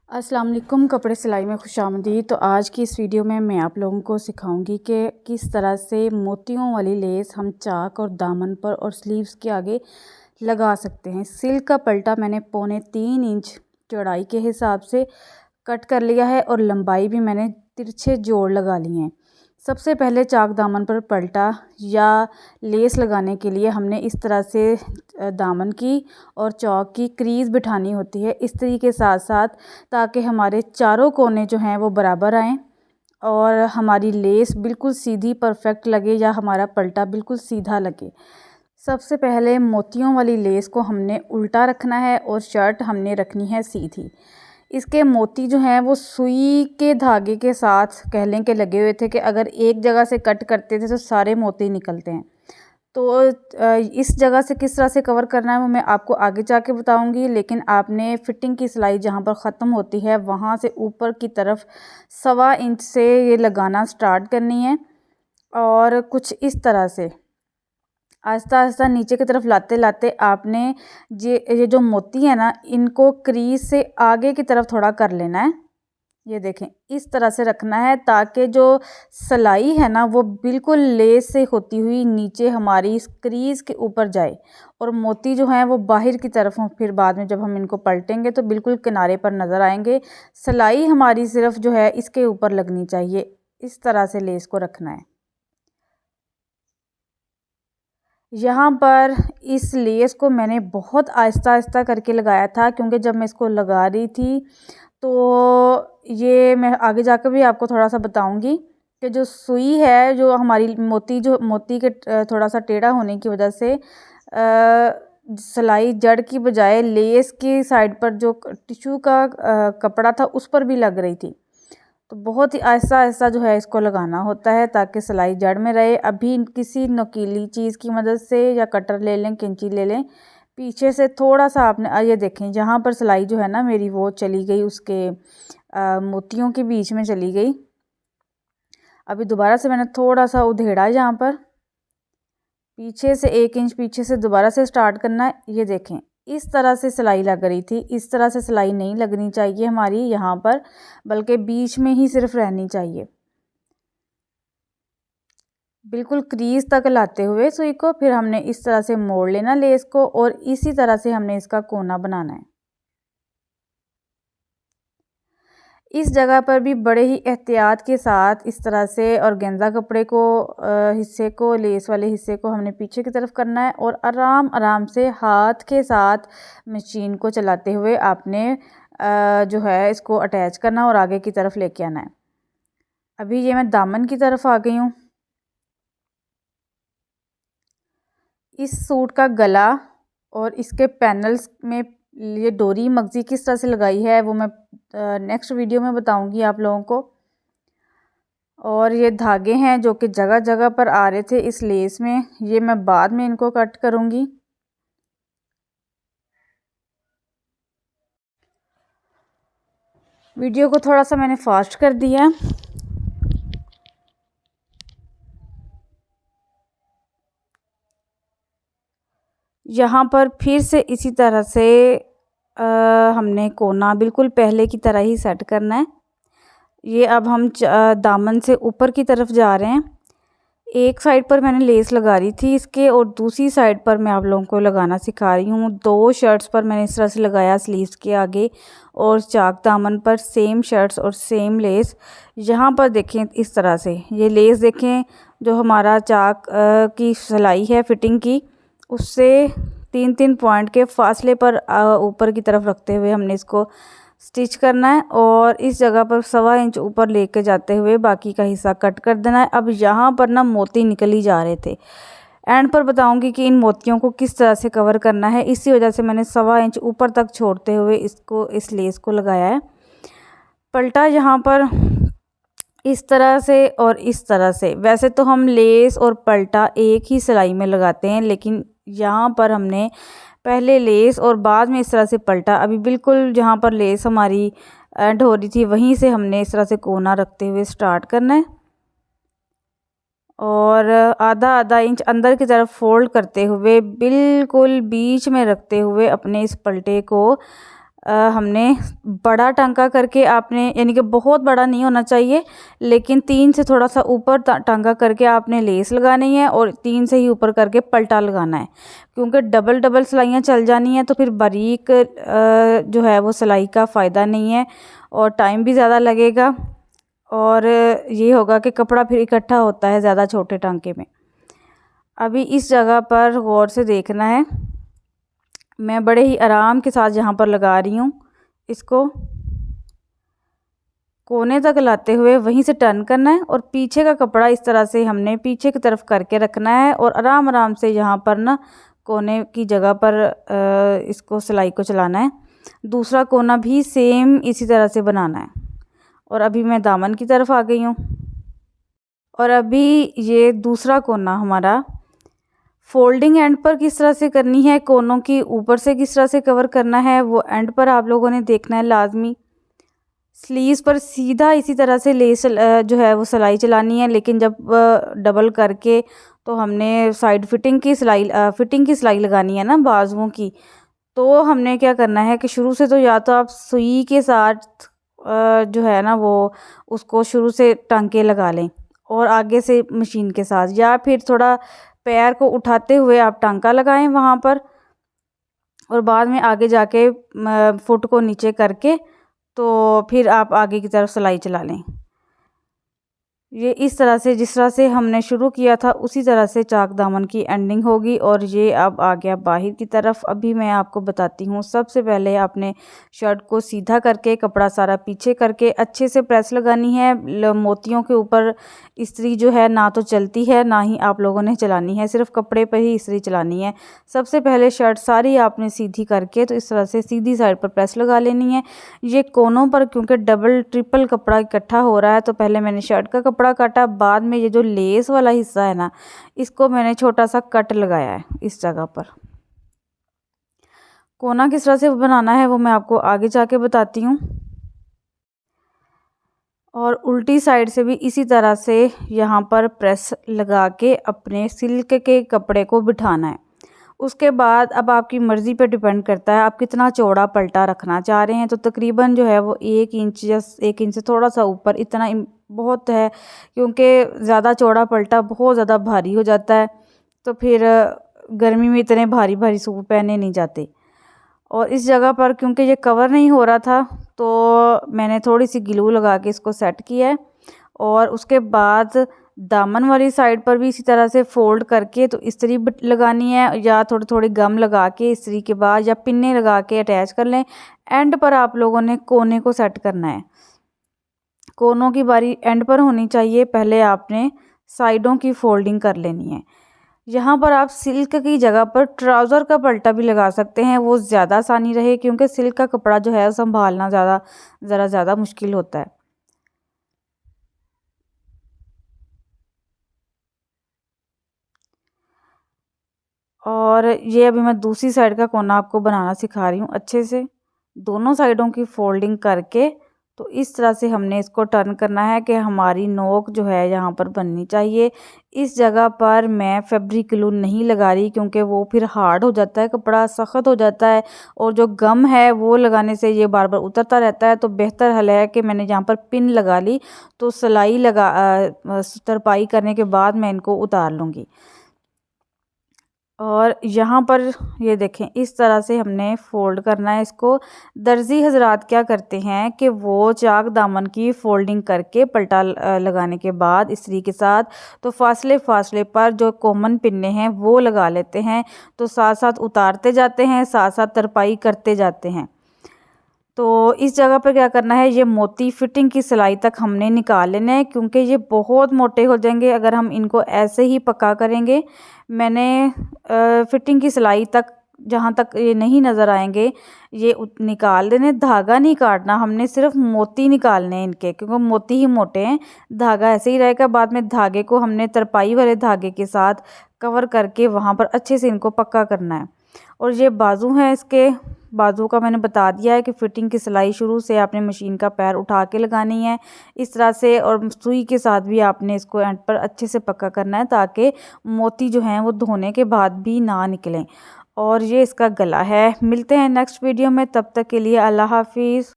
अस्सलाम वालेकुम। कपड़े सिलाई में खुशामदीद। तो आज की इस वीडियो में मैं आप लोगों को सिखाऊंगी कि किस तरह से मोतियों वाली लेस हम चाक और दामन पर और स्लीव्स के आगे लगा सकते हैं। सिल्क का पल्टा मैंने 3.25 इंच चौड़ाई के हिसाब से कट कर लिया है और लंबाई भी मैंने तिरछे जोड़ लगा लिए हैं। सबसे पहले चाक दामन पर पल्टा या लेस लगाने के लिए हमने इस तरह से दामन की और चौक की क्रीज़ बिठानी होती है, इस तरीके के साथ साथ, ताकि हमारे चारों कोने जो हैं वो बराबर आएँ और हमारी लेस बिल्कुल सीधी परफेक्ट लगे या हमारा पल्टा बिल्कुल सीधा लगे। सबसे पहले मोतियों वाली लेस को हमने उल्टा रखना है और शर्ट हमने रखनी है सीधी। इसके मोती जो हैं वो सुई के धागे के साथ कह लें कि लगे हुए थे कि अगर एक जगह से कट करते थे तो सारे मोती निकलते हैं। तो इस जगह से किस तरह से कवर करना है वो मैं आपको आगे जाके बताऊंगी, लेकिन आपने फिटिंग की सिलाई जहाँ पर ख़त्म होती है वहाँ से ऊपर की तरफ 1.25 इंच से ये लगाना स्टार्ट करनी है और कुछ इस तरह से आहिस्ता आहिस्ता नीचे की तरफ लाते लाते आपने ये जो मोती है ना, इनको क्रीज से आगे की तरफ थोड़ा कर लेना है। ये देखें, इस तरह से रखना है ताकि जो सिलाई है ना वो बिल्कुल लेस से होती हुई नीचे हमारी इस क्रीज के ऊपर जाए और मोती जो हैं वो बाहर की तरफ हों। फिर बाद में जब हम इनको पलटेंगे तो बिल्कुल किनारे पर नज़र आएंगे। सिलाई हमारी सिर्फ जो है इसके ऊपर लगनी चाहिए। इस तरह से लेस को रखना है। यहाँ पर इस लेस को मैंने बहुत आहिस्ता आहिस्ता करके लगाया था, क्योंकि जब मैं इसको लगा रही थी तो ये मैं आगे जाकर भी आपको थोड़ा सा बताऊंगी कि जो सुई है, जो हमारी मोती के थोड़ा सा टेढ़ा होने की वजह से सिलाई जड़ की बजाय लेस की साइड पर जो टिश्यू का कपड़ा था उस पर भी लग रही थी। तो बहुत ही आहिस्ता आहिस्ता जो है इसको लगाना होता है ताकि सिलाई जड़ में रहे। अभी किसी नुकीली चीज़ की मदद से या कटर ले लें, कैंची ले लें, पीछे से थोड़ा सा आपने ये देखें, जहाँ पर सिलाई जो है ना मेरी वो चली गई, उसके मोतियों के बीच में चली गई। अभी दोबारा से मैंने थोड़ा सा उधेड़ा, यहाँ पर पीछे से 1 इंच पीछे से दोबारा से स्टार्ट करना है। ये देखें, इस तरह से सिलाई लग रही थी। इस तरह से सिलाई नहीं लगनी चाहिए हमारी यहाँ पर, बल्कि बीच में ही सिर्फ रहनी चाहिए। बिल्कुल क्रीज तक लाते हुए सुई को फिर हमने इस तरह से मोड़ लेना लेस को और इसी तरह से हमने इसका कोना बनाना है। इस जगह पर भी बड़े ही एहतियात के साथ इस तरह से ऑर्गेन्जा कपड़े को हिस्से को, लेस वाले हिस्से को हमने पीछे की तरफ करना है और आराम आराम से हाथ के साथ मशीन को चलाते हुए आपने जो है इसको अटैच करना और आगे की तरफ लेके आना है। अभी ये मैं दामन की तरफ आ गई हूँ। इस सूट का गला और इसके पैनल्स में ये डोरी मगजी किस तरह से लगाई है वो मैं नेक्स्ट वीडियो में बताऊंगी आप लोगों को। और ये धागे हैं जो कि जगह जगह पर आ रहे थे इस लेस में, ये मैं बाद में इनको कट करूंगी। वीडियो को थोड़ा सा मैंने फास्ट कर दिया। यहाँ पर फिर से इसी तरह से हमने कोना बिल्कुल पहले की तरह ही सेट करना है। ये अब हम दामन से ऊपर की तरफ जा रहे हैं। एक साइड पर मैंने लेस लगा रही थी इसके और दूसरी साइड पर मैं आप लोगों को लगाना सिखा रही हूँ। 2 शर्ट्स पर मैंने इस तरह से लगाया स्लीव्स के आगे और चाक दामन पर सेम शर्ट्स और सेम लेस। यहाँ पर देखें, इस तरह से ये लेस देखें, जो हमारा चाक की सिलाई है फिटिंग की, उससे 3-3 पॉइंट के फासले पर ऊपर की तरफ रखते हुए हमने इसको स्टिच करना है और इस जगह पर 1.25 इंच ऊपर लेके जाते हुए बाकी का हिस्सा कट कर देना है। अब यहाँ पर ना मोती निकल ही जा रहे थे। एंड पर बताऊंगी कि इन मोतियों को किस तरह से कवर करना है, इसी वजह से मैंने 1.25 इंच ऊपर तक छोड़ते हुए इस लेस को लगाया है। पलटा यहाँ पर इस तरह से और इस तरह से, वैसे तो हम लेस और पलटा एक ही सिलाई में लगाते हैं, लेकिन यहाँ पर हमने पहले लेस और बाद में इस तरह से पलटा। अभी बिल्कुल जहाँ पर लेस हमारी एंड हो रही थी वहीं से हमने इस तरह से कोना रखते हुए स्टार्ट करना है और आधा आधा इंच अंदर की तरफ फोल्ड करते हुए बिल्कुल बीच में रखते हुए अपने इस पलटे को हमने बड़ा टांका करके आपने, यानी कि बहुत बड़ा नहीं होना चाहिए, लेकिन 3 से थोड़ा सा ऊपर टांका करके आपने लेस लगानी है और 3 से ही ऊपर करके पलटा लगाना है, क्योंकि डबल डबल सिलाइयाँ चल जानी हैं तो फिर बारीक जो है वो सिलाई का फ़ायदा नहीं है और टाइम भी ज़्यादा लगेगा और ये होगा कि कपड़ा फिर इकट्ठा होता है ज़्यादा छोटे टांके में। अभी इस जगह पर गौर से देखना है, मैं बड़े ही आराम के साथ यहाँ पर लगा रही हूँ। इसको कोने तक लाते हुए वहीं से टर्न करना है और पीछे का कपड़ा इस तरह से हमने पीछे की तरफ करके रखना है और आराम आराम से यहाँ पर ना कोने की जगह पर इसको सिलाई को चलाना है। दूसरा कोना भी सेम इसी तरह से बनाना है। और अभी मैं दामन की तरफ आ गई हूँ और अभी ये दूसरा कोना हमारा फोल्डिंग एंड पर किस तरह से करनी है, कोनों की ऊपर से किस तरह से कवर करना है, वो एंड पर आप लोगों ने देखना है लाजमी। स्लीव्स पर सीधा इसी तरह से लेस जो है वो सिलाई चलानी है, लेकिन जब डबल करके तो हमने साइड फिटिंग की सिलाई लगानी है ना बाजुओं की। तो हमने क्या करना है कि शुरू से तो या तो आप सुई के साथ जो है ना वो उसको शुरू से टांके लगा लें और आगे से मशीन के साथ, या फिर थोड़ा पैर को उठाते हुए आप टांका लगाएं वहाँ पर और बाद में आगे जाके फुट को नीचे करके तो फिर आप आगे की तरफ सिलाई चला लें। ये इस तरह से जिस तरह से हमने शुरू किया था उसी तरह से चाक दामन की एंडिंग होगी और ये अब आ गया बाहर की तरफ। अभी मैं आपको बताती हूँ, सबसे पहले आपने शर्ट को सीधा करके कपड़ा सारा पीछे करके अच्छे से प्रेस लगानी है। मोतियों के ऊपर इस्त्री जो है ना तो चलती है ना ही आप लोगों ने चलानी है, सिर्फ कपड़े पर ही इस्त्री चलानी है। सबसे पहले शर्ट सारी आपने सीधी करके तो इस तरह से सीधी साइड पर प्रेस लगा लेनी है। ये कोनों पर क्योंकि डबल ट्रिपल कपड़ा इकट्ठा हो रहा है तो पहले मैंने शर्ट का कपड़ा काटा, बाद में ये जो लेस वाला हिस्सा है ना इसको मैंने छोटा सा कट लगाया है इस जगह पर। कोना किस तरह से बनाना है वो मैं आपको आगे जाके बताती हूँ। और उल्टी साइड से भी इसी तरह से यहाँ पर प्रेस लगा के अपने सिल्क के कपड़े को बिठाना है। उसके बाद अब आपकी मर्ज़ी पे डिपेंड करता है आप कितना चौड़ा पलटा रखना चाह रहे हैं। तो तकरीबन जो है वो 1 इंच या 1 इंच से थोड़ा सा ऊपर इतना बहुत है, क्योंकि ज़्यादा चौड़ा पलटा बहुत ज़्यादा भारी हो जाता है तो फिर गर्मी में इतने भारी भारी सूट पहने नहीं जाते। और इस जगह पर क्योंकि ये कवर नहीं हो रहा था तो मैंने थोड़ी सी ग्लू लगा के इसको सेट किया है और उसके बाद दामन वाली साइड पर भी इसी तरह से फोल्ड करके तो इस्त्री लगानी है, या थोड़ी थोड़ी गम लगा के इस्त्री के बाद या पिन्ने लगा के अटैच कर लें। एंड पर आप लोगों ने कोने को सेट करना है, कोनों की बारी एंड पर होनी चाहिए। पहले आपने साइडों की फोल्डिंग कर लेनी है। यहाँ पर आप सिल्क की जगह पर ट्राउज़र का पल्टा भी लगा सकते हैं, वो ज़्यादा आसानी रहे, क्योंकि सिल्क का कपड़ा जो है संभालना ज़रा ज़्यादा मुश्किल होता है। और ये अभी मैं दूसरी साइड का कोना आपको बनाना सिखा रही हूँ अच्छे से। दोनों साइडों की फोल्डिंग करके तो इस तरह से हमने इसको टर्न करना है कि हमारी नोक जो है यहाँ पर बननी चाहिए। इस जगह पर मैं फैब्रिक ग्लू नहीं लगा रही, क्योंकि वो फिर हार्ड हो जाता है, कपड़ा सख्त हो जाता है और जो गम है वो लगाने से ये बार बार उतरता रहता है। तो बेहतर हल है कि मैंने यहाँ पर पिन लगा ली, तो सिलाई तरपाई करने के बाद मैं इनको उतार लूँगी। और यहाँ पर ये देखें इस तरह से हमने फ़ोल्ड करना है इसको। दर्जी हजरात क्या करते हैं कि वो चाक दामन की फ़ोल्डिंग करके पलटा लगाने के बाद इस्त्री के साथ तो फासले पर जो कॉमन पिन्ने हैं वो लगा लेते हैं, तो साथ साथ उतारते जाते हैं, साथ साथ तरपाई करते जाते हैं। तो इस जगह पर क्या करना है, ये मोती फिटिंग की सिलाई तक हमने निकाल लेना है, क्योंकि ये बहुत मोटे हो जाएंगे अगर हम इनको ऐसे ही पक्का करेंगे। मैंने फिटिंग की सिलाई तक जहाँ तक ये नहीं नज़र आएंगे ये निकाल देने। धागा नहीं काटना हमने, सिर्फ मोती निकालने हैं इनके, क्योंकि मोती ही मोटे हैं, धागा ऐसे ही रहेगा। बाद में धागे को हमने तरपाई वाले धागे के साथ कवर करके वहाँ पर अच्छे से इनको पक्का करना है। और ये बाजू हैं, इसके बाजू का मैंने बता दिया है कि फ़िटिंग की सिलाई शुरू से आपने मशीन का पैर उठा के लगानी है इस तरह से, और सुई के साथ भी आपने इसको एंड पर अच्छे से पक्का करना है ताकि मोती जो हैं वो धोने के बाद भी ना निकलें। और ये इसका गला है। मिलते हैं नेक्स्ट वीडियो में, तब तक के लिए अल्लाह हाफिज़।